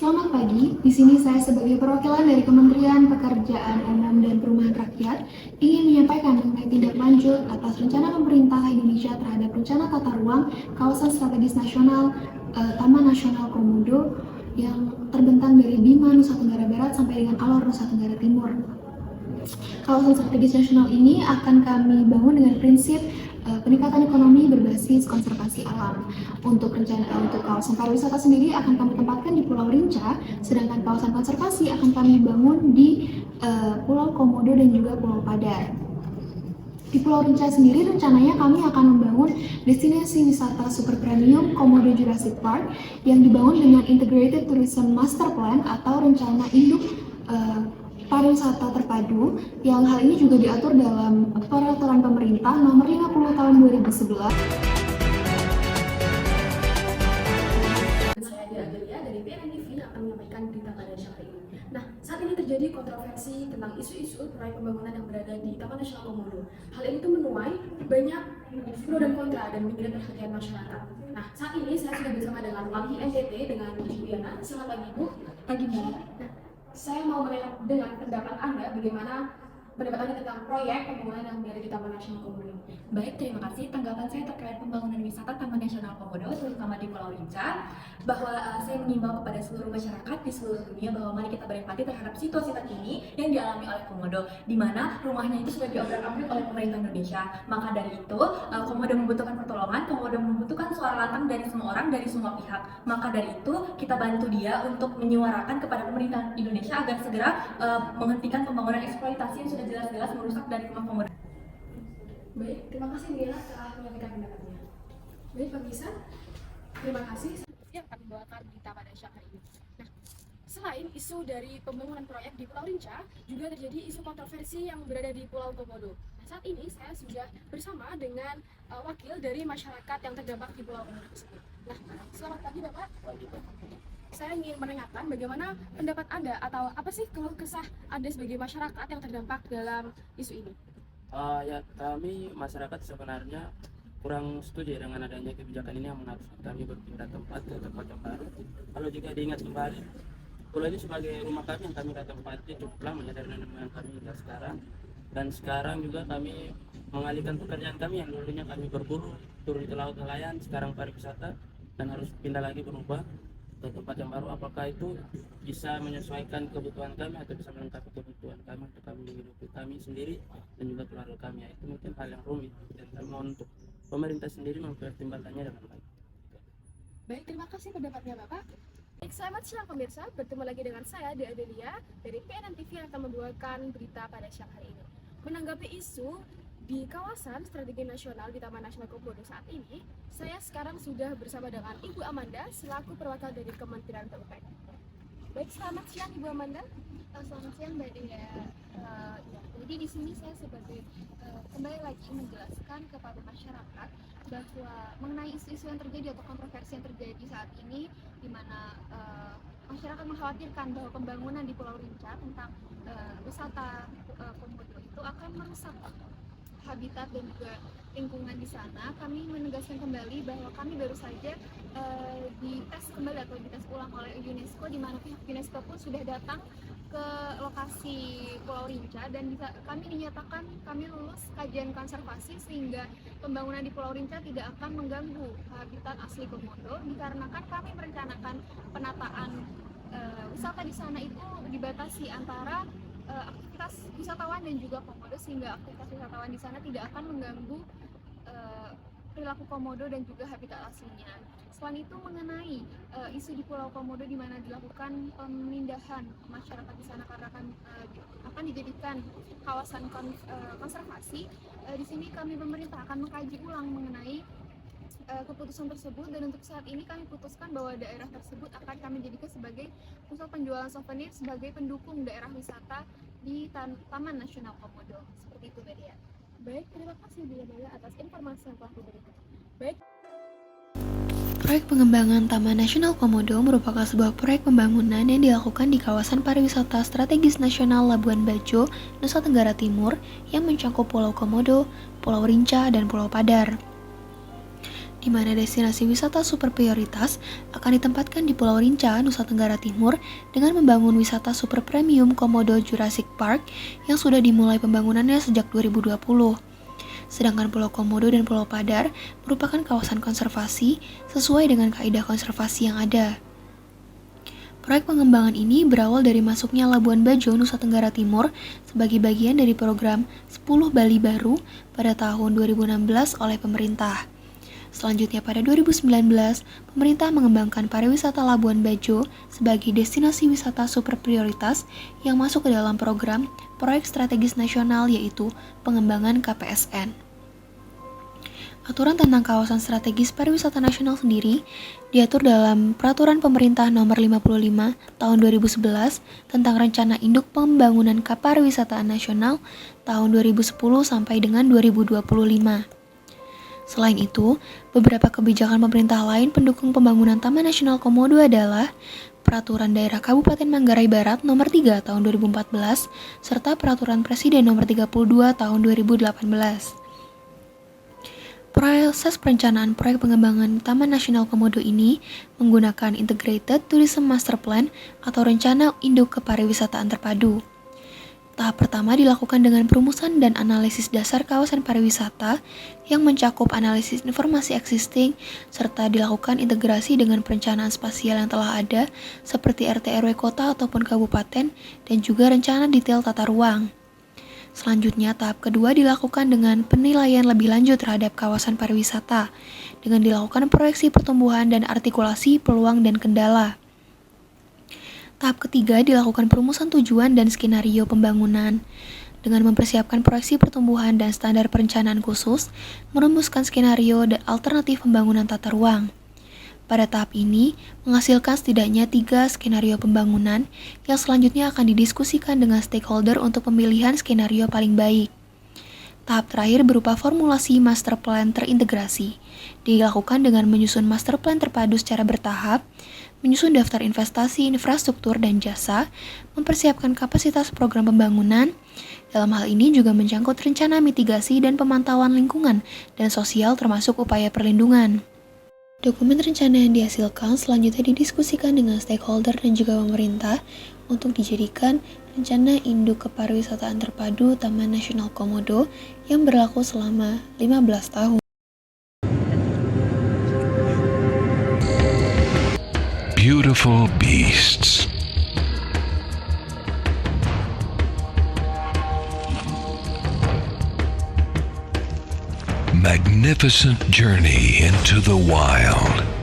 Selamat pagi, di sini saya sebagai perwakilan dari Kementerian Pekerjaan Umum dan Perumahan Rakyat ingin menyampaikan mengenai tindak lanjut atas rencana pemerintah Indonesia terhadap rencana tata ruang kawasan strategis nasional Taman Nasional Komodo yang terbentang dari Bima, Nusa Tenggara Barat sampai dengan Alor, Nusa Tenggara Timur. Kawasan strategis nasional ini akan kami bangun dengan prinsip peningkatan ekonomi berbasis konservasi alam. Untuk kawasan pariwisata sendiri akan kami tempatkan di Pulau Rinca, sedangkan kawasan konservasi akan kami bangun di Pulau Komodo dan juga Pulau Padar. Di Pulau Rinca sendiri rencananya kami akan membangun destinasi wisata super premium Komodo Jurassic Park yang dibangun dengan Integrated Tourism Master Plan atau rencana induk pariwisata terpadu yang hal ini juga diatur dalam peraturan pemerintah nomor 50 tahun 2011. Saya Adelia dari PNNTV akan menyampaikan berita pada siang ini. Nah, saat ini terjadi kontroversi tentang isu-isu proyek pembangunan yang berada di Taman Nasional Komodo. Hal ini tuh menuai banyak pro dan kontra dan menyedot perhatian masyarakat. Nah, saat ini saya sudah bersama dengan Walhi NTT dengan Bu Juliana. Selamat pagi Bu. Pagi Bu. Nah, saya mau mendengar pendapat Anda bagaimana pendapat Anda tentang proyek pembangunan yang berada di Taman Nasional Komodo. Baik, terima kasih. Tanggapan saya terkait pembangunan wisata Taman Nasional Komodo, terutama di Pulau Rinca, bahwa saya mengimbau kepada seluruh masyarakat di seluruh dunia bahwa mari kita berempati terhadap situasi terkini yang dialami oleh Komodo, di mana rumahnya itu sudah diobrak-abrik oleh pemerintah Indonesia. Maka dari itu, Komodo membutuhkan pertolongan, Komodo membutuhkan suara lantang dari semua orang, dari semua pihak. Maka dari itu, kita bantu dia untuk menyuarakan kepada pemerintah Indonesia agar segera menghentikan pembangunan eksploitasi yang sudah jelas-jelas merusak dari rumah Komodo. Baik, terima kasih Diana telah menyampaikan pendapatnya. Baik, pemirsa, terima kasih yang akan membawakan berita pada siang hari ini. Nah, selain isu dari pembangunan proyek di Pulau Rinca, juga terjadi isu kontroversi yang berada di Pulau Komodo. Nah, saat ini saya sudah bersama dengan wakil dari masyarakat yang terdampak di Pulau Komodo tersebut. Nah, selamat pagi Bapak. Saya ingin menanyakan bagaimana pendapat Anda atau apa sih keluh kesah Anda sebagai masyarakat yang terdampak dalam isu ini? Ya, kami masyarakat sebenarnya kurang setuju dengan adanya kebijakan ini yang mengharuskan kami berpindah tempat ke tempat yang baru. Kalau jika diingat kembali, pulau ini sebagai rumah kami yang kami tempati cukup lama ya, dari nenek moyang kami hingga sekarang. Dan sekarang juga kami mengalihkan pekerjaan kami yang dulunya kami berburu, turun di laut nelayan, sekarang pariwisata, dan harus pindah lagi berubah ke tempat yang baru. Apakah itu bisa menyesuaikan kebutuhan kami atau bisa melengkapi kebutuhan kami untuk kami menghidupi kami sendiri dan juga keluarga kami? Itu mungkin hal yang rumit dan kami mohon untuk pemerintah sendiri mempertimbangkannya dengan baik. Baik, terima kasih pendapatnya Bapak. Baik, selamat siang pemirsa, bertemu lagi dengan saya Adelia dari PNNTV yang akan membawakan berita pada siang hari ini. Menanggapi isu di kawasan strategi nasional di Taman Nasional Komodo saat ini, saya sekarang sudah bersama dengan Ibu Amanda selaku perwakilan dari Kementerian PUPR. Baik, selamat siang Ibu Amanda. Selamat siang Mbak Dea. Jadi di sini saya sebagai kembali lagi menjelaskan kepada masyarakat bahwa mengenai isu-isu yang terjadi atau kontroversi yang terjadi saat ini, di mana masyarakat mengkhawatirkan bahwa pembangunan di Pulau Rinca tentang wisata Komodo itu akan merusak habitat dan juga lingkungan di sana. Kami menegaskan kembali bahwa kami baru saja dites kembali atau dites ulang oleh UNESCO, di mana pihak UNESCO pun sudah datang ke lokasi Pulau Rinca dan kami dinyatakan kami lulus kajian konservasi sehingga pembangunan di Pulau Rinca tidak akan mengganggu habitat asli Komodo, dikarenakan kami merencanakan penataan wisata di sana itu dibatasi antara aktivitas wisatawan dan juga Komodo, sehingga aktivitas wisatawan di sana tidak akan mengganggu perilaku Komodo dan juga habitat aslinya. Selain itu, mengenai isu di Pulau Komodo di mana dilakukan pemindahan masyarakat di sana karena akan dijadikan kawasan konservasi, di sini kami pemerintah akan mengkaji ulang mengenai keputusan tersebut, dan untuk saat ini kami putuskan bahwa daerah tersebut akan kami jadikan sebagai pusat penjualan souvenir sebagai pendukung daerah wisata di Taman Nasional Komodo. Seperti itu Mbak Dea. Baik, terima kasih Bu Amanda atas informasi yang telah diberikan. Baik. Proyek pengembangan Taman Nasional Komodo merupakan sebuah proyek pembangunan yang dilakukan di kawasan pariwisata strategis nasional Labuan Bajo, Nusa Tenggara Timur yang mencakup Pulau Komodo, Pulau Rinca, dan Pulau Padar. di mana destinasi wisata super prioritas akan ditempatkan di Pulau Rinca, Nusa Tenggara Timur dengan membangun wisata super premium Komodo Jurassic Park yang sudah dimulai pembangunannya sejak 2020. Sedangkan Pulau Komodo dan Pulau Padar merupakan kawasan konservasi sesuai dengan kaidah konservasi yang ada. Proyek pengembangan ini berawal dari masuknya Labuan Bajo, Nusa Tenggara Timur sebagai bagian dari program 10 Bali Baru pada tahun 2016 oleh pemerintah. Selanjutnya pada 2019, pemerintah mengembangkan pariwisata Labuan Bajo sebagai destinasi wisata super prioritas yang masuk ke dalam program Proyek Strategis Nasional yaitu pengembangan KPSN. Aturan tentang kawasan strategis pariwisata nasional sendiri diatur dalam Peraturan Pemerintah Nomor 55 Tahun 2011 tentang Rencana Induk Pembangunan Kapariwisataan Nasional tahun 2010 sampai dengan 2025. Selain itu, beberapa kebijakan pemerintah lain pendukung pembangunan Taman Nasional Komodo adalah Peraturan Daerah Kabupaten Manggarai Barat Nomor 3 Tahun 2014 serta Peraturan Presiden Nomor 32 Tahun 2018. Proses perencanaan proyek pengembangan Taman Nasional Komodo ini menggunakan Integrated Tourism Master Plan atau Rencana Induk Kepariwisataan Terpadu. Tahap pertama dilakukan dengan perumusan dan analisis dasar kawasan pariwisata yang mencakup analisis informasi existing serta dilakukan integrasi dengan perencanaan spasial yang telah ada seperti RT/RW kota ataupun kabupaten dan juga rencana detail tata ruang. Selanjutnya, tahap kedua dilakukan dengan penilaian lebih lanjut terhadap kawasan pariwisata dengan dilakukan proyeksi pertumbuhan dan artikulasi peluang dan kendala. Tahap ketiga dilakukan perumusan tujuan dan skenario pembangunan dengan mempersiapkan proyeksi pertumbuhan dan standar perencanaan khusus, merumuskan skenario dan alternatif pembangunan tata ruang. Pada tahap ini, menghasilkan setidaknya 3 skenario pembangunan yang selanjutnya akan didiskusikan dengan stakeholder untuk pemilihan skenario paling baik. Tahap terakhir berupa formulasi master plan terintegrasi, dilakukan dengan menyusun master plan terpadu secara bertahap, menyusun daftar investasi, infrastruktur, dan jasa, mempersiapkan kapasitas program pembangunan. Dalam hal ini juga mencangkut rencana mitigasi dan pemantauan lingkungan dan sosial termasuk upaya perlindungan. Dokumen rencana yang dihasilkan selanjutnya didiskusikan dengan stakeholder dan juga pemerintah untuk dijadikan rencana induk kepariwisataan terpadu Taman Nasional Komodo yang berlaku selama 15 tahun. Beautiful beasts. Magnificent journey into the wild.